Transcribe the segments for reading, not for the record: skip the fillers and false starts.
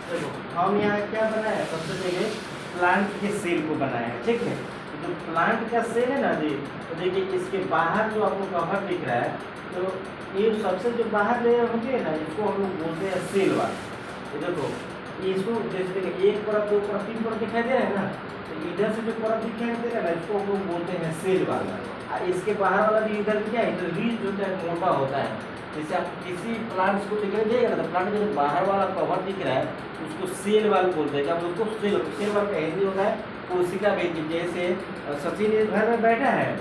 देखो हम यहाँ क्या बनाए हैं, सबसे पहले प्लांट के सेल को बनाए हैं, ठीक है। तो जो प्लांट का सेल है ना जी, तो देखिए इसके बाहर जो आपको कवर दिख रहा है, तो ये सबसे जो बाहर लेयर होती है ना, इसको हम लोग बोलते हैं सेल वाल। तो देखो इसको जैसे देखिए एक परत, दो परत, तीन परत दिखाई दे रहा है ना, तो इधर से जो परत दिखाई दे रहा है ना, इसको हम लोग बोलते हैं सेल वाला। और इसके बाहर वाला भी इधर क्या है, तो रीज जो है मोटा होता है। जैसे आप किसी प्लांट्स को दिखाई देगा ना, तो प्लांट का जो बाहर वाला कवर दिख रहा है उसको सेल वाल बोलते हैं। जब उसको सेल वाल का हिंदी होता है कोशिका भेदी। जैसे सचिन इस घर में बैठा है,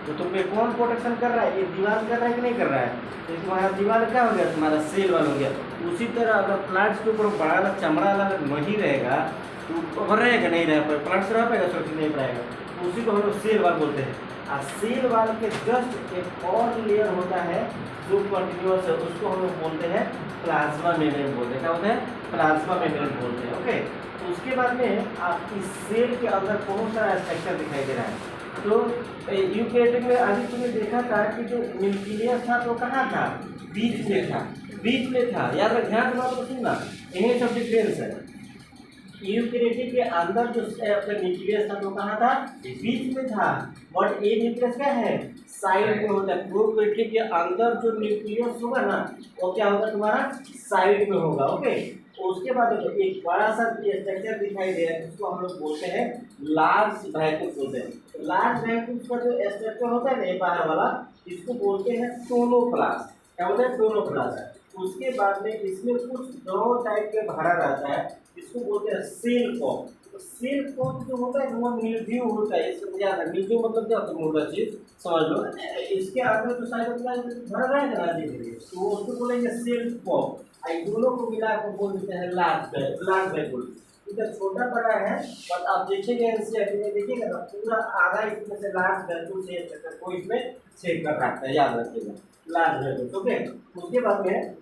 तो तुम पे कौन प्रोटेक्शन कर रहा है, ये दीवार कर रहा है कि नहीं कर रहा है, तो तुम्हारा दीवार क्या हो गया, तुम्हारा सेल वाल हो गया। उसी तरह अगर प्लांट्स के ऊपर बड़ा वाला चमड़ा वाला अगर नहीं रहेगा तो कवर रहेगा, नहीं रह पाएगा, प्लांट्स रह पाएगा, सुरक्षित नहीं पाएगा, तो उसी को हम लोग सेल वाल बोलते हैं। और सेल वाल के जस्ट एक और लेयर होता है जो कंटिन्यूअस है, उसको हम लोग बोलते हैं प्लाज्मा मेम्ब्रेन बोलते हैं। क्या होता है, प्लाज्मा मेम्ब्रेन बोलते हैं, ओके। तो उसके बाद में आप इस सेल के अंदर कौन सा स्ट्रक्चर दिखाई दे रहा है, तो यूकेरियोटिक में अभी तुमने देखा था कि जो न्यूक्लियस था तो कहाँ था, बीच में था, बीच में था, याद रख, ध्यान से बात को सुनना, यही सब डिफरेंस है। यूकेरियोटिक के अंदर जो अपना न्यूक्लियस था वो कहाँ था, बीच में था, बट ये न्यूक्लियस क्या है, साइड में होता है। प्रोकैरियोटिक के अंदर जो न्यूक्लियस होगा ना, वो क्या होगा, तुम्हारा साइड में होगा, ओके। तो उसके बाद देखो एक बड़ा सा स्ट्रक्चर दिखाई दे रहा है, जिसको हम लोग बोलते हैं लार्ज वैक्यूल बोलते हैं। लार्ज वैक्यूल का जो स्ट्रक्चर होता है ना बाहर वाला, इसको बोलते हैं टोनोप्लास्ट। क्या बोलते हैं, टोनोप्लास्ट। उसके बाद में इसमें कुछ दो टाइप के भरा रहता है, इसको बोलते हैं सेल कॉप। तो सेल कॉप जो होता है वो मिल्ड्यू होता है, इसको याद है, मिल्ड्यू मतलब क्या होता है, मोटा चीज समझ लो। इसके अंदर जो साइटोप्लाज्म भरा रहेगा ना जी, तो उसको बोलेंगे सेल कॉप। दोनों को मिला कर बोल देते हैं लार्ज वैक्यूल। इधर छोटा बड़ा है, बट आप देखिएगा एनसीईआरटी में देखिएगा ना, पूरा आधा इसमें से लार्ज वैक्यूल से कोई इसमें छेद कर रखता है, याद रखिएगा, लार्ज वैक्यूल, ओके। उसके बाद में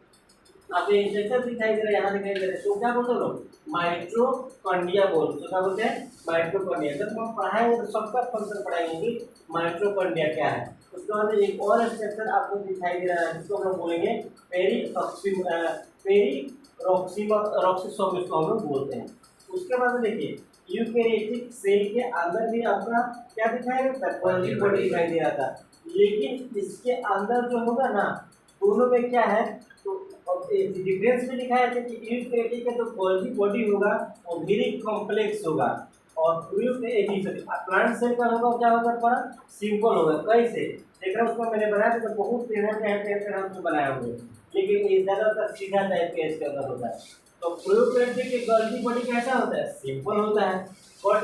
आप ये इंस्ट्रक्टर दिखाई दे रहा है, यहाँ दिखाई दे रहा है, तो क्या बोलते हो, माइट्रोकॉन्ड्रिया बोलते, तो क्या बोलते हैं, माइट्रोकॉन्ड्रिया। जब हम पढ़ाएंगे तो सबका फंक्शन पढ़ाएंगे कि माइट्रोकॉन्ड्रिया क्या है। उसके बाद एक और स्ट्रक्चर आपको दिखाई दे रहा है, जिसको हम लोग बोलेंगे पेरीरॉक्सिसोम, इसको हम लोग बोलते हैं। उसके बाद देखिए यूकेरियोटिक सेल के अंदर भी आपका क्या दिखाई देता है, गोल्गी बॉडी दिखाई दे रहा था, लेकिन इसके अंदर जो होगा ना, दोनों में क्या है, तो डिफरेंस में दिखाया था कि यूकेरियोटिक का जो गोल्गी बॉडी होगा वो वेरी कॉम्प्लेक्स होगा, और प्लांट सेल का होगा क्या होगा, थोड़ा सिंपल होगा। कैसे देख रहे हो, उसको मैंने बनाया था, तो बहुत टेढ़ा हमने बनाया हुआ है, लेकिन ये ज्यादातर सीधा टाइप के इसके अंदर होता है। तो प्रोकैरियोटिक के गोल्गी बॉडी कैसा होता है, सिंपल होता है, बट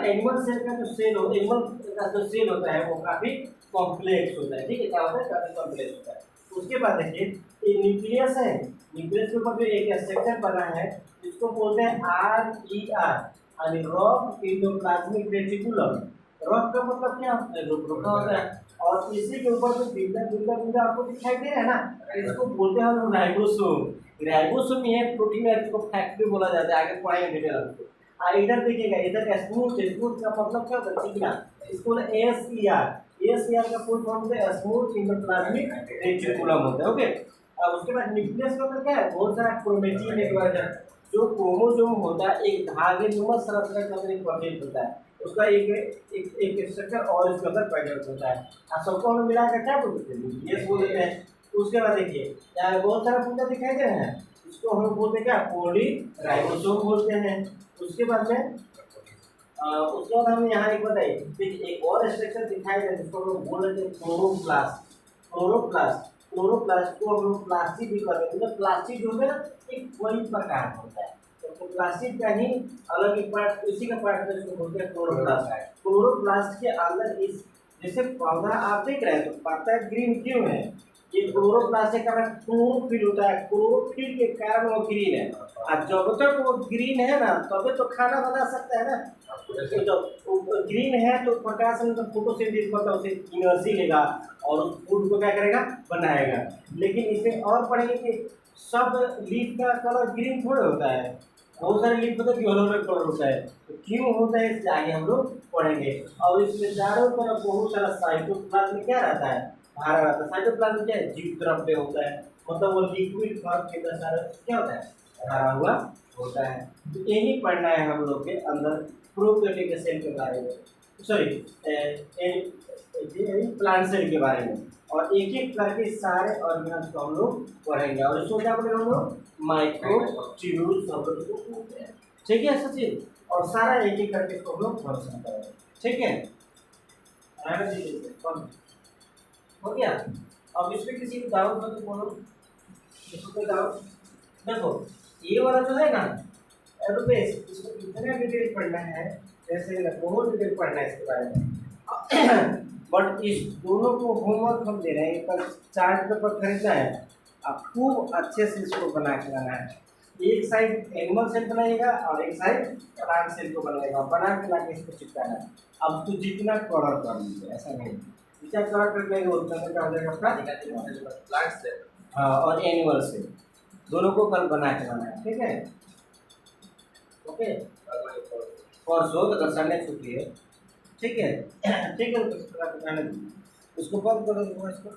एनिमल सेल का जो सेल हो, एनिमल का जो सेल होता है वो काफी कॉम्प्लेक्स होता है, ठीक है, क्या होता है, काफी कॉम्प्लेक्स होता है। उसके बाद देखिए ये न्यूक्लियस है, न्यूक्लियस के ऊपर जो एक स्ट्रक्चर बना है, जिसको बोलते हैं RER, यानी रॉक एंडोप्लाज्मिक रेटिकुलम। रॉक का मतलब क्या होता है, रुका होता है, और इसी के ऊपर जो बिंदा बिंदा बिंदा आपको दिखाई दे रहा है ना, इसको बोलते हैं हम राइबोसोम। राइबोसोम ये प्रोटीन है, इसको फैक्ट्री बोला जाता है, आगे पढ़ाएंगे डिटेल आपको। इधर देखिएगा, इधर स्मूथ का मतलब क्या होता है, चिकना, इसको SER का फुल फॉर्म है स्मूथ एंडोप्लाज्मिक रेटिकुलम होता है, ओके। अब उसके बाद न्यूक्लियस का मतलब क्या है, बहुत सारा क्रोमेटिन नेटवर्क है, जो क्रोमोसोम होता है एक धागे नुमा संरचना के अंदर एक प्रोटीन होता है, उसका एक स्ट्रक्चर और इसके अंदर प्रेजेंट होता है, और सबको हम मिला कर क्या बोलते हैं, न्यूक्लियस बोल देते हैं। उसके बाद देखिए यहाँ बहुत सारा पुंजा दिखाई दे रहे हैं, इसको हम बोलते हैं क्या, पॉलीराइबोसोम बोलते हैं। उसके बाद में उसके बाद हम यहाँ एक बताइए, देखिए एक और स्ट्रक्चर दिखाई दे रहा है, जिसको हम लोग बोल रहे थे क्लोरोप्लास्ट। क्लोरोप्लास्ट को हम लोग प्लास्टिक भी कहते हैं, मतलब प्लास्टिक जो है ना एक वही प्रकार होता है, तो प्लास्टिक का ही अलग एक पार्ट, इसी का पार्ट है, इसको बोलते हैं क्लोरोप्लास्ट। क्लोरोप्लास्ट के अंदर इस जैसे पौधा आप देख रहे हैं, तो पत्ता ग्रीन क्यों है, ये क्लोरोप्लास्ट के कारण क्लोरोफिल होता है, क्लोरोफिल के कारण वो ग्रीन है, और जब तक वो ग्रीन है ना तभी तो खाना बना सकता है ना। तो जब ग्रीन है तो प्रकाश में फोटोसिंथेसिस मतलब उसे एनर्जी लेगा और उस फूड को क्या करेगा, बनाएगा। लेकिन इसमें और पढ़ेंगे कि सब लीफ का कलर ग्रीन थोड़े होता है, बहुत सारे लीफ मतलब येलो कलर होता है, तो क्यों होता है इससे आगे हम लोग पढ़ेंगे। और इसमें चारों तरफ बहुत सारा साइटोप्लाज्म में क्या रहता है, भरा रहता है। साइटोप्लाज्म क्या है, जीव द्रव्य होता है, मतलब वो लिक्विड फॉर्म के अंदर सारा क्या होता है, भरा हुआ होता है। तो यही पढ़ना है हम लोग के अंदर प्रोकैरियोटिक सेल के बारे में, सॉरी प्लांट सेल के बारे में, और एक एक करके सारे ऑर्गेनल्स को हम लोग पढ़ेंगे। और इसको क्या पढ़ेंगे हम लोग? माइक्रोट्यूब्यूल्स हम लोग इसको बोलते हैं। ठीक है सचिन, और सारा एक एक करके इसको हम लोग फंक्शन करेंगे। ठीक है, हो गया। अब इसमें किसी को डाउट हो तो बोलो, किसी को डाउट। देखो ये वाला जो है ना एरोबेस, इसको इतना डिटेल पढ़ना है, जैसे बहुत डिटेल पढ़ना है इसके बारे में। बट इस दोनों को होमवर्क हम दे रहे हैं, पर चार्ट पेपर खरीदना है, आप खूब अच्छे से इसको बना के लाना है। एक साइड एनिमल सेल बनाइएगा और एक साइड प्लांट सेल को बनाइएगा, बना के लाके इसको चिपकाना है। अब तो जितना कलर कर लीजिए, ऐसा नहीं जितना कलर कर लेंगे उतना में क्या हो जाएगा आपका प्लांट सेल। हाँ, और एनिमल सेल दोनों को कल बना के लाना है। ठीक है, ओके, परसों तो संडे छुट्टी है। ठीक है, ठीक है, तो इसको बंद करो इसको।